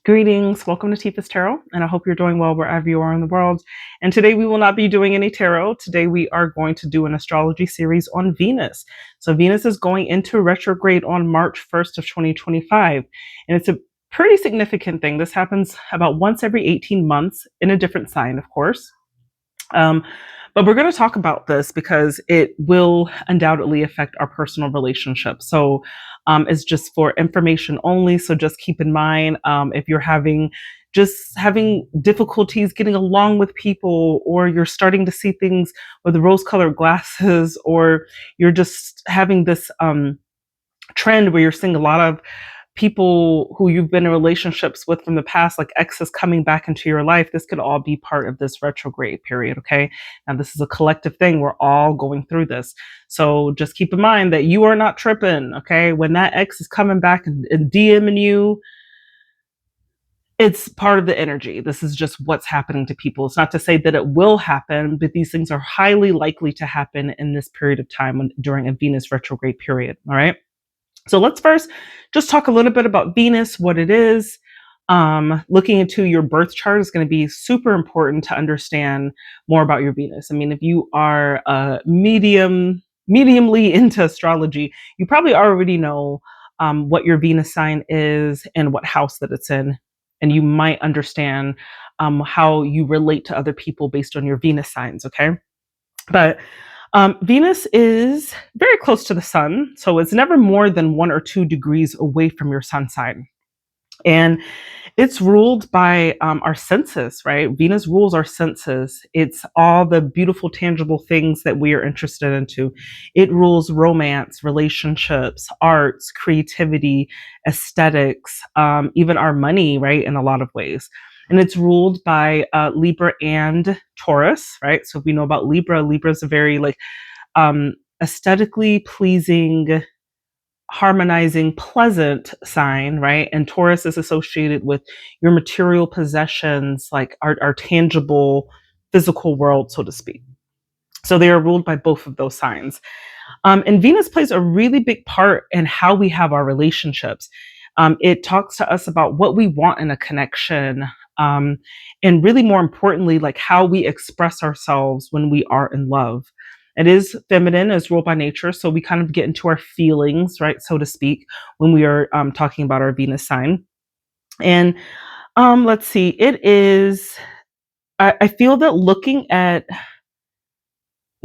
Greetings, welcome to Tifa's Tarot, and I hope you're doing well wherever you are in the world. And today we will not be doing any tarot. Today we are going to do an astrology series on Venus. So Venus is going into retrograde on March 1st of 2025, and it's a pretty significant thing. This happens about once every 18 months in a different sign, of course. But we're going to talk about this because it will undoubtedly affect our personal relationships. So it's just for information only. So just keep in mind if you're having difficulties getting along with people, or you're starting to see things with rose-colored glasses, or you're just having this trend where you're seeing a lot of people who you've been in relationships with from the past, like exes coming back into your life, this could all be part of this retrograde period, okay? Now, this is a collective thing. We're all going through this. So just keep in mind that you are not tripping, okay? When that ex is coming back and DMing you, it's part of the energy. This is just what's happening to people. It's not to say that it will happen, but these things are highly likely to happen in this period of time during a Venus retrograde period, all right? So let's first just talk a little bit about Venus, what it is. Looking into your birth chart is going to be super important to understand more about your Venus. I mean, if you are mediumly into astrology, you probably already know what your Venus sign is and what house that it's in. And you might understand how you relate to other people based on your Venus signs, okay? But Venus is very close to the sun, so it's never more than 1 or 2 degrees away from your sun sign. And it's ruled by our senses, right? Venus rules our senses. It's all the beautiful, tangible things that we are interested into. It rules romance, relationships, arts, creativity, aesthetics, even our money, right? In a lot of ways. And it's ruled by Libra and Taurus, right? So if we know about Libra, Libra is a very aesthetically pleasing, harmonizing, pleasant sign, right? And Taurus is associated with your material possessions, like our tangible physical world, so to speak. So they are ruled by both of those signs. And Venus plays a really big part in how we have our relationships. It talks to us about what we want in a connection. And really more importantly, like how we express ourselves when we are in love. It is feminine, is ruled by nature. So we kind of get into our feelings, right, so to speak, when we are talking about our Venus sign. And let's see, it is, I feel that looking at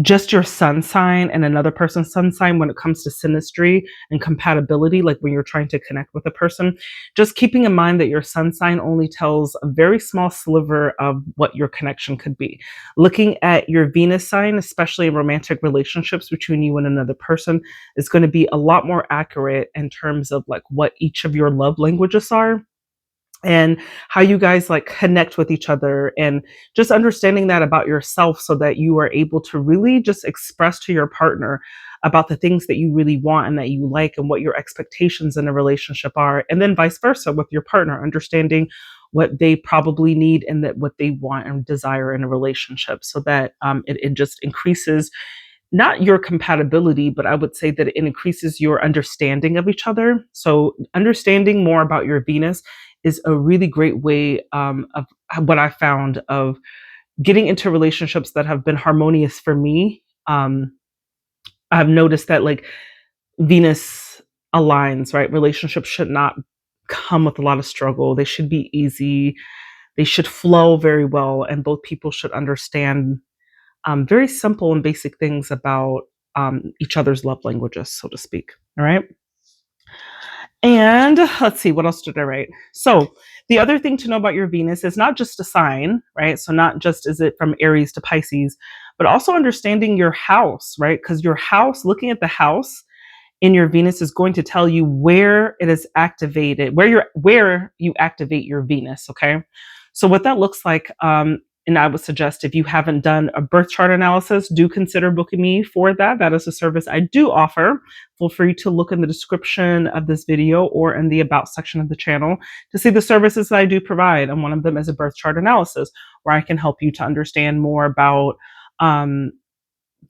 just your sun sign and another person's sun sign when it comes to synastry and compatibility, like when you're trying to connect with a person, just keeping in mind that your sun sign only tells a very small sliver of what your connection could be. Looking at your Venus sign, especially in romantic relationships between you and another person, is going to be a lot more accurate in terms of like what each of your love languages are and how you guys like connect with each other, and just understanding that about yourself so that you are able to really just express to your partner about the things that you really want and that you like and what your expectations in a relationship are, and then vice versa with your partner, understanding what they probably need and that what they want and desire in a relationship, so that it just increases not your compatibility, but I would say that it increases your understanding of each other. So understanding more about your Venus is a really great way of what I found of getting into relationships that have been harmonious for me. I've noticed that like Venus aligns, right? Relationships should not come with a lot of struggle. They should be easy. They should flow very well, and both people should understand very simple and basic things about each other's love languages, so to speak. All right. And let's see, what else did I write? So the other thing to know about your Venus is not just a sign, right? So not just is it from Aries to Pisces, but also understanding your house, right? Because your house, looking at the house in your Venus is going to tell you where it is activated, where you activate your Venus. Okay. So what that looks like, and I would suggest if you haven't done a birth chart analysis, do consider booking me for that. That is a service I do offer. Feel free to look in the description of this video or in the about section of the channel to see the services that I do provide. And one of them is a birth chart analysis, where I can help you to understand more about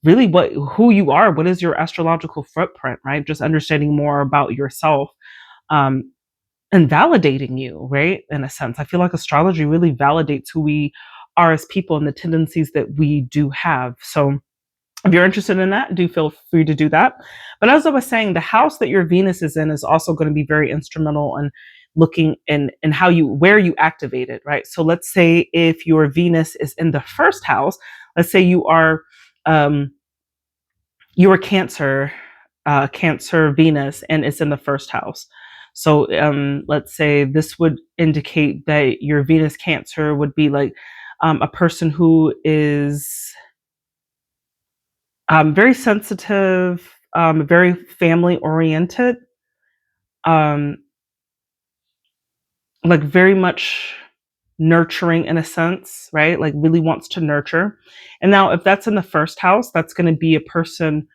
really who you are, what is your astrological footprint, right? Just understanding more about yourself. and validating you, right? In a sense, I feel like astrology really validates who we are as people and the tendencies that we do have. So if you're interested in that, do feel free to do that. But as I was saying, the house that your Venus is in is also going to be very instrumental in looking in how you, where you activate it, right? So let's say if your Venus is in the first house, let's say um, you are Cancer, Cancer Venus, and it's in the first house. So let's say this would indicate that your Venus Cancer would be like a person who is very sensitive, very family oriented, um, like very much nurturing in a sense, right? Like really wants to nurture. And now, if that's in the first house, that's going to be a person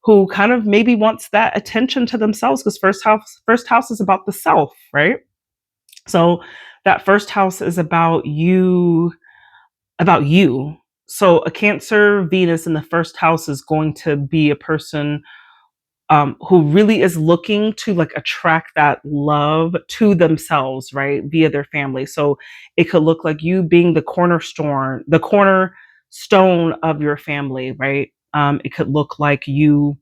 who kind of maybe wants that attention to themselves because first house is about the self, right? So that first house is about you, about you. So a Cancer Venus in the first house is going to be a person who really is looking to like attract that love to themselves, right, via their family. So it could look like you being the cornerstone of your family, right? It could look like you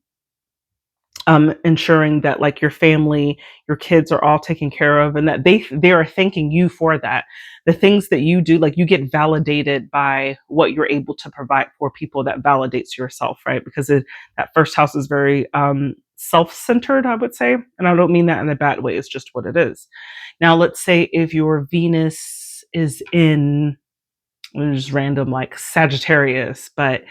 ensuring that like your family, your kids are all taken care of, and that they are thanking you for that. The things that you do, like you get validated by what you're able to provide for people. That validates yourself, right? Because that first house is very self-centered, I would say, and I don't mean that in a bad way. It's just what it is. Now, let's say if your Venus is in just random like Sagittarius, but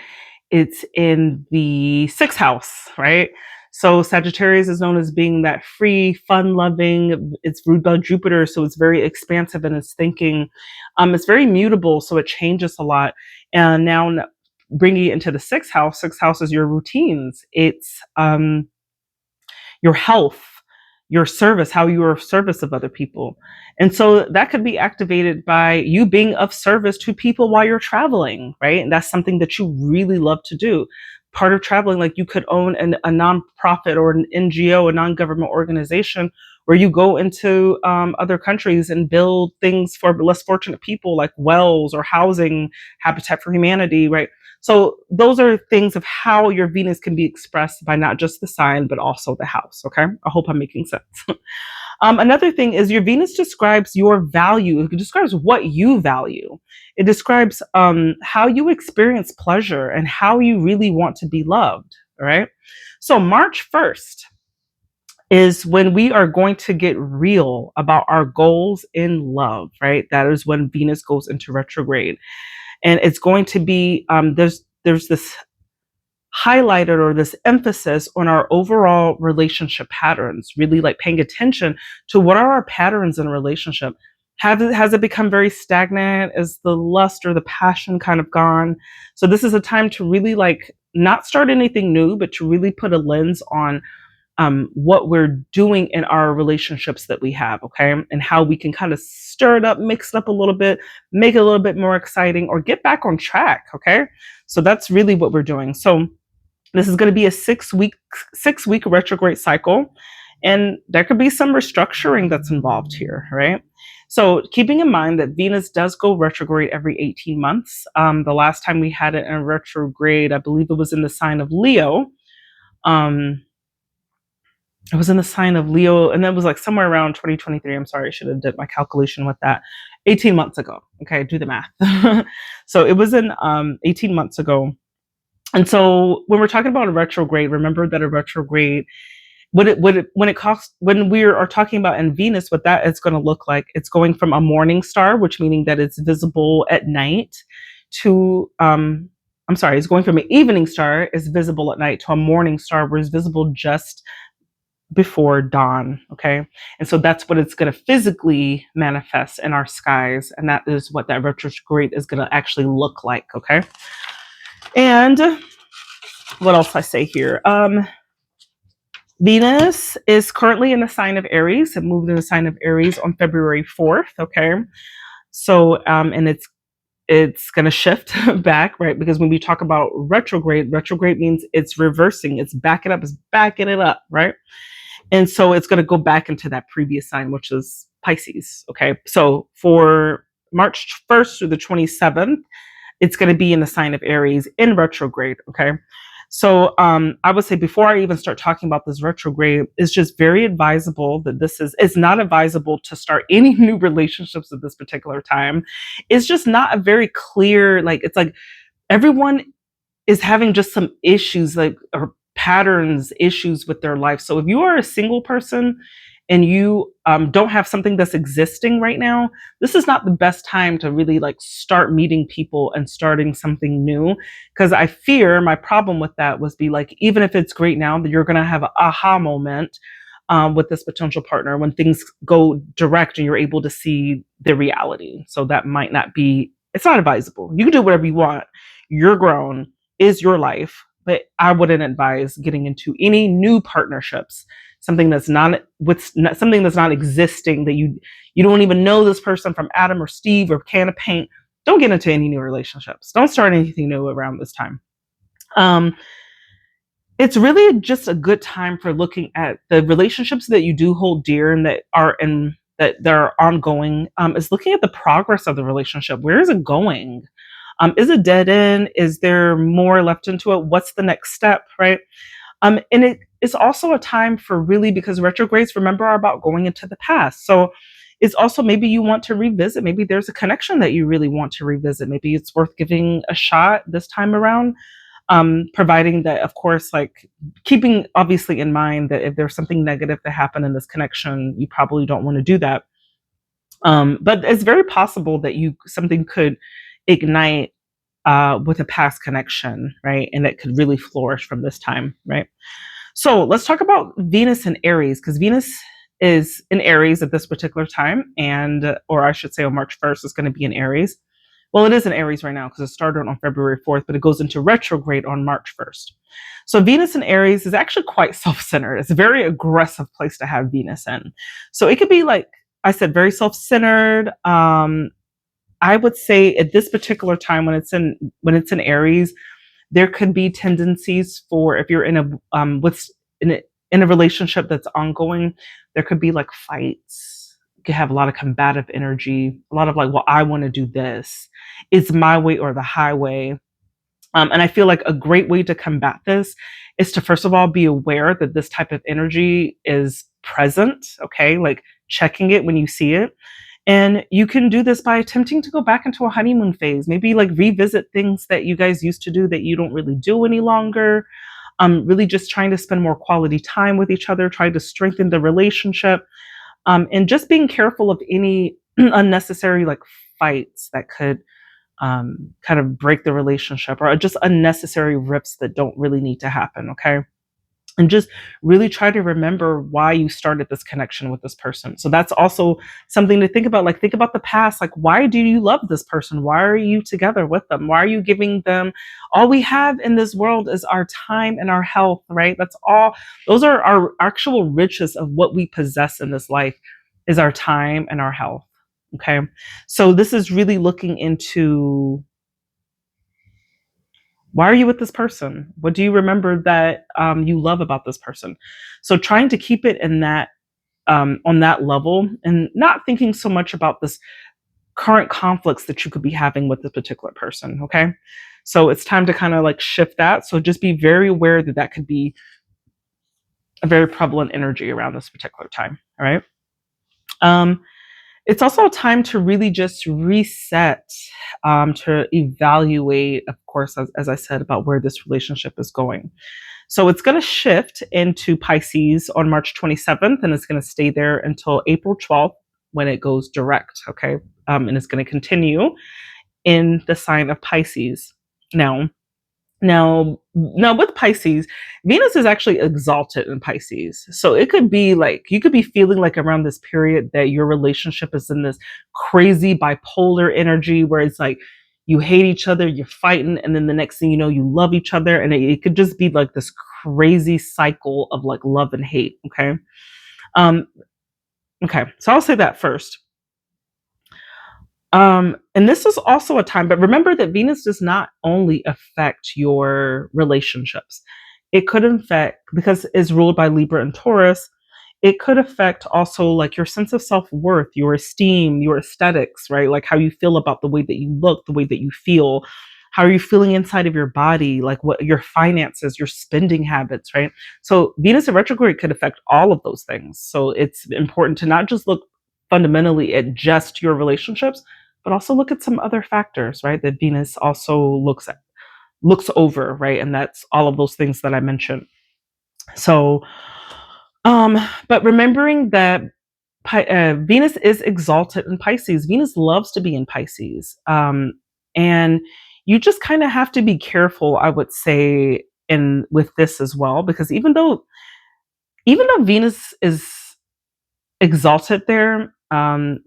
it's in the sixth house, right? So Sagittarius is known as being that free, fun-loving. It's ruled by Jupiter, so it's very expansive in its thinking. It's very mutable, so it changes a lot. And now bringing it into the sixth house. Sixth house is your routines. It's your health, your service, how you are of service of other people. And so that could be activated by you being of service to people while you're traveling, right? And that's something that you really love to do. Part of traveling, like you could own a nonprofit or an NGO, a non-government organization, where you go into other countries and build things for less fortunate people, like wells or housing, Habitat for Humanity, right? So those are things of how your Venus can be expressed by not just the sign, but also the house. Okay. I hope I'm making sense. Another thing is your Venus describes your value. It describes what you value. It describes how you experience pleasure and how you really want to be loved. All right. So March 1st is when we are going to get real about our goals in love, right? That is when Venus goes into retrograde. And it's going to be there's this highlighted or this emphasis on our overall relationship patterns, really like paying attention to what are our patterns in a relationship. Has it become very stagnant? Is the lust or the passion kind of gone? So this is a time to really like not start anything new, but to really put a lens on what we're doing in our relationships that we have, okay? And how we can kind of stir it up, mix it up a little bit, make it a little bit more exciting, or get back on track, okay? So that's really what we're doing. So this is going to be a 6-week retrograde cycle, and there could be some restructuring that's involved here, right? So keeping in mind that Venus does go retrograde every 18 months. The last time we had it in retrograde, I believe it was in the sign of Leo. It was in the sign of Leo, and that was like somewhere around 2023. I'm sorry, I should have did my calculation with that. 18 months ago. Okay, do the math. So it was in 18 months ago. And so when we're talking about a retrograde, remember that a retrograde, when we are talking about in Venus, what that is going to look like, it's going from a morning star, which meaning that it's visible at night, to it's going from an evening star is visible at night to a morning star where it's visible just before dawn. Okay. And so that's what it's going to physically manifest in our skies. And that is what that retrograde is going to actually look like. Okay. And what else I say here? Venus is currently in the sign of Aries. It moved in the sign of Aries on February 4th. Okay. So, and it's going to shift back, right? Because when we talk about retrograde means it's reversing, it's backing up, it's backing it up, right? And so it's going to go back into that previous sign, which is Pisces. Okay. So for March 1st through the 27th, it's going to be in the sign of Aries in retrograde. Okay. So I would say before I even start talking about this retrograde, it's just very advisable that it's not advisable to start any new relationships at this particular time. It's just not a very clear, like, it's like everyone is having just some issues, like, or patterns issues with their life. So if you are a single person and you don't have something that's existing right now, this is not the best time to really like start meeting people and starting something new. Because I fear my problem with that was be like, even if it's great now, that you're going to have an aha moment with this potential partner when things go direct and you're able to see the reality. So that might not be, it's not advisable. You can do whatever you want. You're grown, is your life, but I wouldn't advise getting into any new partnerships. Something that's not something that's not existing, that you don't even know this person from Adam or Steve or can of paint. Don't get into any new relationships. Don't start anything new around this time. Um, it's really just a good time for looking at the relationships that you do hold dear and that are ongoing. Is looking at the progress of the relationship. Where is it going? Is it dead end? Is there more left into it? What's the next step, right? And it is also a time for really, because retrogrades, remember, are about going into the past. So it's also maybe you want to revisit. Maybe there's a connection that you really want to revisit. Maybe it's worth giving a shot this time around. Providing that, of course, like keeping obviously in mind that if there's something negative that happened in this connection, you probably don't want to do that. But it's very possible that something could ignite with a past connection, right? And that could really flourish from this time, right? So let's talk about Venus and Aries, because Venus is in Aries at this particular time, or I should say on March 1st, it's going to be in Aries. Well, it is in Aries right now because it started on February 4th, but it goes into retrograde on March 1st. So Venus in Aries is actually quite self-centered. It's a very aggressive place to have Venus in. So it could be, like I said, very self-centered. I would say at this particular time when it's in Aries, there could be tendencies for, if you're in a relationship that's ongoing, there could be like fights. You could have a lot of combative energy, a lot of like, well, I want to do this. It's my way or the highway. And I feel like a great way to combat this is to, first of all, be aware that this type of energy is present. Okay. Like checking it when you see it. And you can do this by attempting to go back into a honeymoon phase, maybe like revisit things that you guys used to do that you don't really do any longer. Really just trying to spend more quality time with each other, trying to strengthen the relationship, and just being careful of any unnecessary like fights that could kind of break the relationship, or just unnecessary rips that don't really need to happen. Okay. And just really try to remember why you started this connection with this person. So that's also something to think about. Like, think about the past. Like, why do you love this person? Why are you together with them? Why are you giving them? All we have in this world is our time and our health, right? That's all. Those are our actual riches of what we possess in this life, is our time and our health. Okay. So this is really looking into, why are you with this person? What do you remember that you love about this person? So trying to keep it in that, on that level, and not thinking so much about this current conflicts that you could be having with this particular person. Okay. So it's time to kind of like shift that. So just be very aware that that could be a very prevalent energy around this particular time. All right. It's also a time to really just reset, to evaluate, of course, as I said, about where this relationship is going. So it's going to shift into Pisces on March 27th, and it's going to stay there until April 12th when it goes direct. Okay. And it's going to continue in the sign of Pisces. Now with Pisces, Venus is actually exalted in Pisces. So it could be like, you could be feeling like around this period that your relationship is in this crazy bipolar energy where it's like you hate each other, you're fighting, and then the next thing you know, you love each other. And it could just be like this crazy cycle of like love and hate. Okay. Um, okay. So I'll say that first. And this is also a time, but remember that Venus does not only affect your relationships. It could affect, because it's ruled by Libra and Taurus, it could affect also like your sense of self-worth, your esteem, your aesthetics, right? Like how you feel about the way that you look, the way that you feel, how are you feeling inside of your body, like what your finances, your spending habits, right? So Venus in retrograde could affect all of those things. So it's important to not just look fundamentally at just your relationships, but also look at some other factors, right? That Venus also looks over, right? And that's all of those things that I mentioned. So, um, but remembering that Venus is exalted in Pisces. Venus loves to be in Pisces. And you just kind of have to be careful, I would say, in with this as well, because even though Venus is exalted there,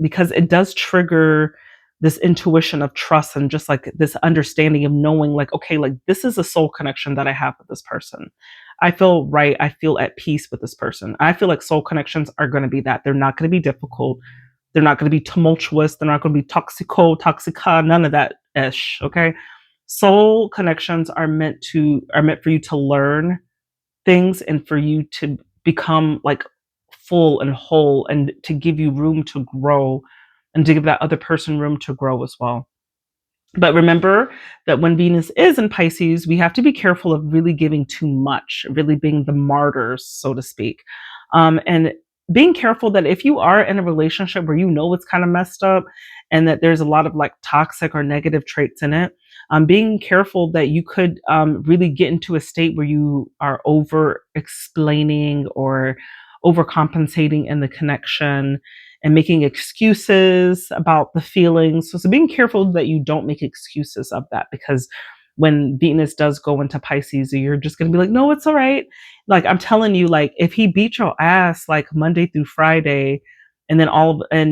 because it does trigger this intuition of trust and just like this understanding of knowing like, okay, like this is a soul connection that I have with this person. I feel right. I feel at peace with this person. I feel like soul connections are going to be that. They're not going to be difficult. They're not going to be tumultuous. They're not going to be toxica, none of that ish. Okay. Soul connections are meant for you to learn things and for you to become like full and whole and to give you room to grow and to give that other person room to grow as well. But remember that when Venus is in Pisces, we have to be careful of really giving too much, really being the martyrs, so to speak. And being careful that if you are in a relationship where you know it's kind of messed up and that there's a lot of like toxic or negative traits in it, being careful that you could really get into a state where you are over explaining or overcompensating in the connection and making excuses about the feelings. So being careful that you don't make excuses of that, because when Venus does go into Pisces, you're just going to be like, no, it's all right. Like I'm telling you, like if he beat your ass like Monday through Friday, and then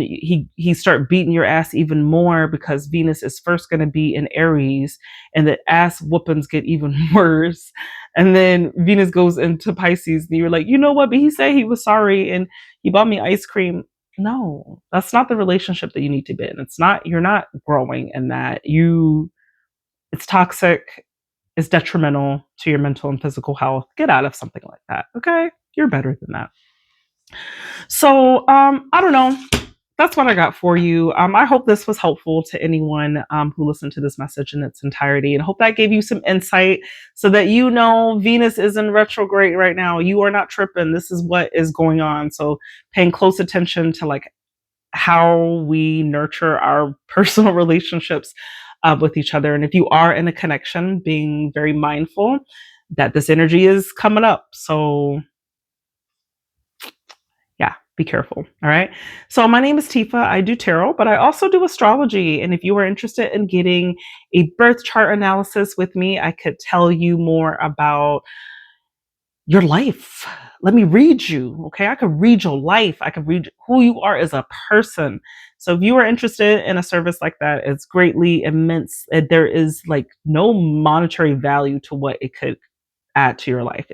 he start beating your ass even more because Venus is first going to be in Aries, and the ass whoopings get even worse. And then Venus goes into Pisces, and you're like, you know what? But he said he was sorry, and he bought me ice cream. No, that's not the relationship that you need to be in. It's not, you're not growing in that. It's toxic, it's detrimental to your mental and physical health. Get out of something like that. Okay. You're better than that. So, I don't know. That's what I got for you. I hope this was helpful to anyone who listened to this message in its entirety, and hope that gave you some insight so that you know Venus is in retrograde right now. You are not tripping. This is what is going on. So, paying close attention to like how we nurture our personal relationships with each other. And if you are in a connection, being very mindful that this energy is coming up. So, yeah, be careful. All right. So, my name is Tifa. I do tarot, but I also do astrology. And if you are interested in getting a birth chart analysis with me, I could tell you more about your life. Let me read you. Okay. I could read your life. I could read who you are as a person. So if you are interested in a service like that, it's greatly immense. There is like no monetary value to what it could add to your life.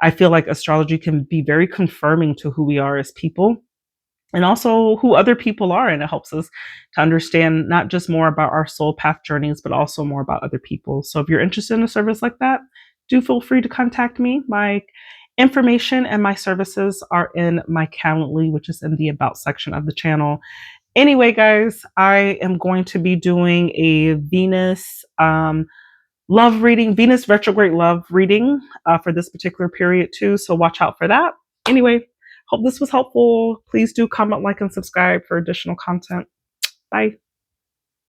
I feel like astrology can be very confirming to who we are as people and also who other people are. And it helps us to understand not just more about our soul path journeys, but also more about other people. So if you're interested in a service like that, do feel free to contact me. My information and my services are in my Calendly, which is in the About section of the channel. Anyway, guys, I am going to be doing a Venus love reading, Venus retrograde love reading for this particular period too. So watch out for that. Anyway, hope this was helpful. Please do comment, like, and subscribe for additional content. Bye.